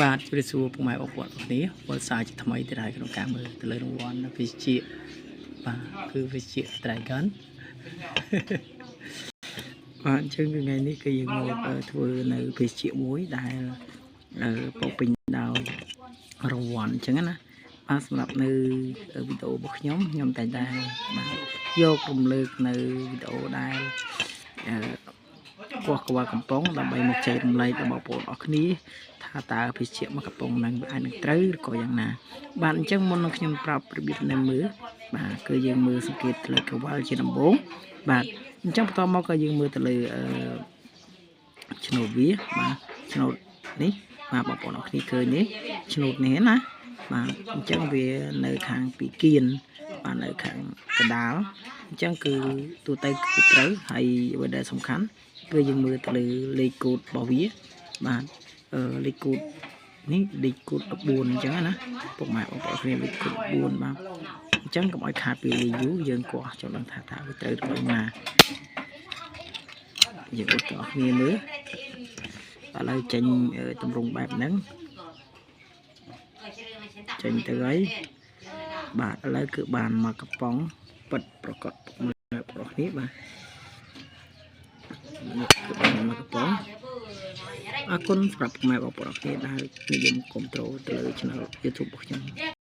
បាទជម្រាបសួរពុកម៉ែបងប្អូនគ្នាវល់សារជាថ្មីទៅដែរក្នុងការមើលទៅលើរង្វាន់វិជ្ជាបាទគឺវិជ្ជា Dragon បាទអញ្ចឹងថ្ងៃនេះគឺយើងមកធ្វើនៅវិជ្ជាមួយដែលពោពេញដោយរង្វាន់អញ្ចឹងណាបាទសម្រាប់នៅវីដេអូរបស់ខ្ញុំតែដែរបាទយករំលើកនៅវីដេអូដែលគោះក្បាលកំប៉ុងដើម្បីមកចែករំលែកដល់បងប្អូនអរគ្នាថាតើវិជ្ជាមួយកំប៉ុងនឹងអាចនឹងត្រូវឬក៏យ៉ាងណាបាទអញ្ចឹងមុននឹងខ្ញុំប្រាប់របៀបនៅមើលបាទគឺយើងមើលសង្កេតលើក្បាលជាដំបូងបាទអញ្ចឹងបន្តមកក៏យើងមើលទៅលើឆ្នូតវាបាទឆ្នូតនេះបាទបងប្អូនអរគ្នាឃើញនេះឆ្នូតនេះណាបាទអញ្ចឹងវានៅខាងពីគៀនបាទនៅខាងកណ្ដាលអញ្ចឹងគឺទូទៅគឺត្រូវហើយអ្វីដែលសំខាន់គឺយើងមើលទៅលើលេខកូដរបស់វាបាទលេខកូដនេះលេខកូដ14អញ្ចឹងណាពុកម៉ែបងប្អូនគ្នាលេខកូដ14បាទអញ្ចឹងកុំឲ្យខាតពីលេខយូរយើងក៏ចង់ដឹងថាវាត្រូវឬណាយើងឧទាហរណ៍គ្នាមើលឥឡូវចេញតម្រង់បែបហ្នឹងចេញទៅហើយបាទឥឡូវគឺបានមកកំប៉ុងពិតប្រកបពុកម៉ែបងប្អូនគ្នាបាទគឺបានមកកំប៉ុងអរគុណសម្រាប់ពុកម៉ែបងប្អូនគ្នាដែលនិយមគ្រប់ត្រូលទៅលើ Channel YouTube របស់ខ្ញុំ